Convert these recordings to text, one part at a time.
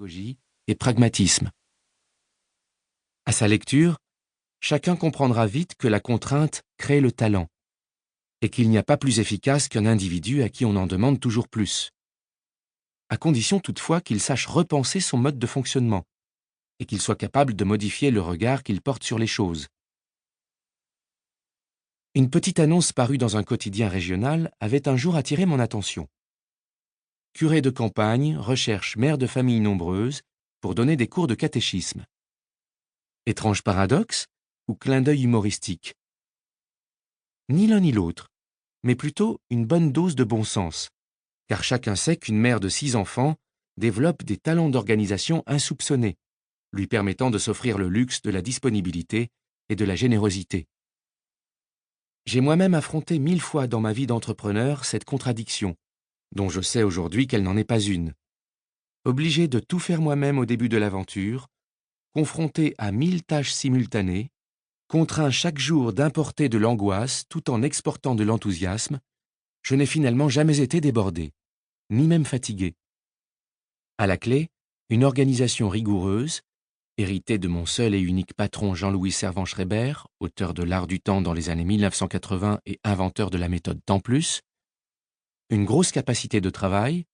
pédagogie et pragmatisme. À sa lecture, chacun comprendra vite que la contrainte crée le talent et qu'il n'y a pas plus efficace qu'un individu à qui on en demande toujours plus, à condition toutefois qu'il sache repenser son mode de fonctionnement et qu'il soit capable de modifier le regard qu'il porte sur les choses. Une petite annonce parue dans un quotidien régional avait un jour attiré mon attention. Curé de campagne recherche mère de famille nombreuse pour donner des cours de catéchisme. Étrange paradoxe ou clin d'œil humoristique? Ni l'un ni l'autre, mais plutôt une bonne dose de bon sens, car chacun sait qu'une mère de 6 enfants développe des talents d'organisation insoupçonnés, lui permettant de s'offrir le luxe de la disponibilité et de la générosité. J'ai moi-même affronté 1000 fois dans ma vie d'entrepreneur cette contradiction, dont je sais aujourd'hui qu'elle n'en est pas une. Obligé de tout faire moi-même au début de l'aventure, confronté à 1000 tâches simultanées, contraint chaque jour d'importer de l'angoisse tout en exportant de l'enthousiasme, je n'ai finalement jamais été débordé, ni même fatigué. À la clé, une organisation rigoureuse, héritée de mon seul et unique patron Jean-Louis Servan-Schreiber, auteur de L'Art du temps dans les années 1980 et inventeur de la méthode Temps+, une grosse capacité de travail,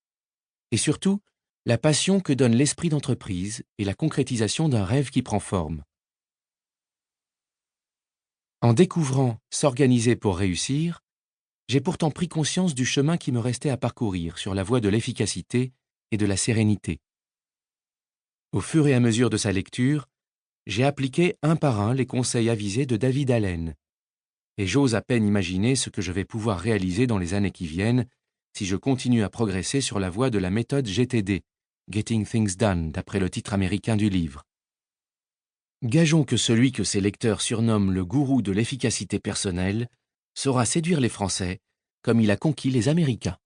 et surtout, la passion que donne l'esprit d'entreprise et la concrétisation d'un rêve qui prend forme. En découvrant s'organiser pour réussir, j'ai pourtant pris conscience du chemin qui me restait à parcourir sur la voie de l'efficacité et de la sérénité. Au fur et à mesure de sa lecture, j'ai appliqué un par un les conseils avisés de David Allen, et j'ose à peine imaginer ce que je vais pouvoir réaliser dans les années qui viennent si je continue à progresser sur la voie de la méthode GTD, Getting Things Done, d'après le titre américain du livre. Gageons que celui que ses lecteurs surnomment le gourou de l'efficacité personnelle saura séduire les Français comme il a conquis les Américains.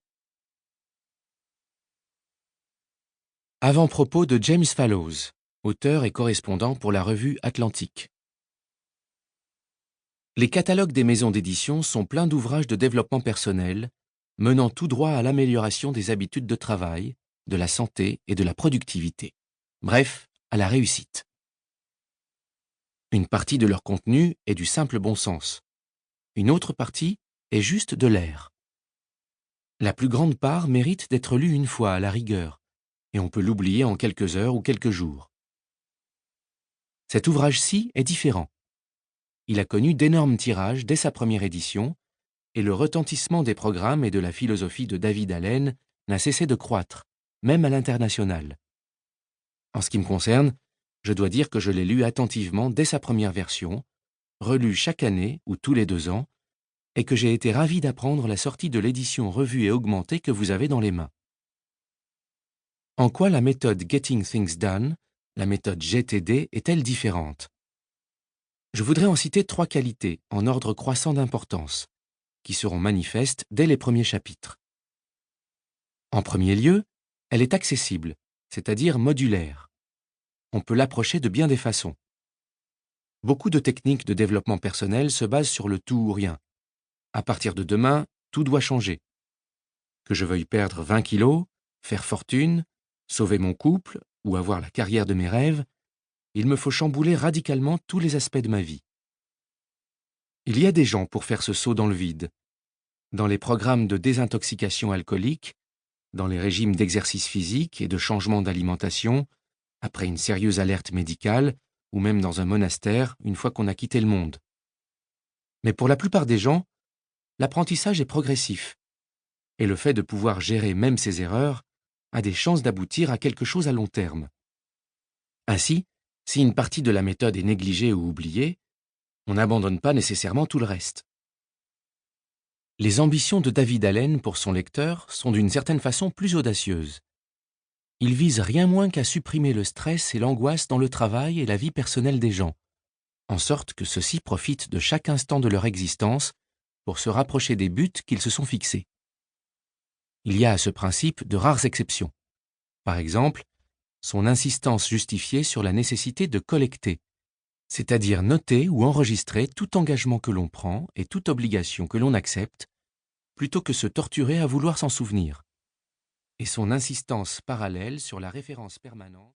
Avant-propos de James Fallows, auteur et correspondant pour la revue Atlantique. Les catalogues des maisons d'édition sont pleins d'ouvrages de développement personnel, menant tout droit à l'amélioration des habitudes de travail, de la santé et de la productivité. Bref, à la réussite. Une partie de leur contenu est du simple bon sens. Une autre partie est juste de l'air. La plus grande part mérite d'être lue une fois à la rigueur, et on peut l'oublier en quelques heures ou quelques jours. Cet ouvrage-ci est différent. Il a connu d'énormes tirages dès sa première édition, et le retentissement des programmes et de la philosophie de David Allen n'a cessé de croître, même à l'international. En ce qui me concerne, je dois dire que je l'ai lu attentivement dès sa première version, relu chaque année ou tous les 2 ans, et que j'ai été ravi d'apprendre la sortie de l'édition revue et augmentée que vous avez dans les mains. En quoi la méthode Getting Things Done, la méthode GTD, est-elle différente? Je voudrais en citer 3 qualités, en ordre croissant d'importance, qui seront manifestes dès les premiers chapitres. En premier lieu, elle est accessible, c'est-à-dire modulaire. On peut l'approcher de bien des façons. Beaucoup de techniques de développement personnel se basent sur le tout ou rien. À partir de demain, tout doit changer. Que je veuille perdre 20 kilos, faire fortune, sauver mon couple ou avoir la carrière de mes rêves, il me faut chambouler radicalement tous les aspects de ma vie. Il y a des gens pour faire ce saut dans le vide. Dans les programmes de désintoxication alcoolique, dans les régimes d'exercice physique et de changement d'alimentation, après une sérieuse alerte médicale, ou même dans un monastère une fois qu'on a quitté le monde. Mais pour la plupart des gens, l'apprentissage est progressif, et le fait de pouvoir gérer même ses erreurs a des chances d'aboutir à quelque chose à long terme. Ainsi, si une partie de la méthode est négligée ou oubliée, on n'abandonne pas nécessairement tout le reste. Les ambitions de David Allen pour son lecteur sont d'une certaine façon plus audacieuses. Il vise rien moins qu'à supprimer le stress et l'angoisse dans le travail et la vie personnelle des gens, en sorte que ceux-ci profitent de chaque instant de leur existence pour se rapprocher des buts qu'ils se sont fixés. Il y a à ce principe de rares exceptions. Par exemple, son insistance justifiée sur la nécessité de collecter, c'est-à-dire noter ou enregistrer tout engagement que l'on prend et toute obligation que l'on accepte, plutôt que se torturer à vouloir s'en souvenir. Et son insistance parallèle sur la référence permanente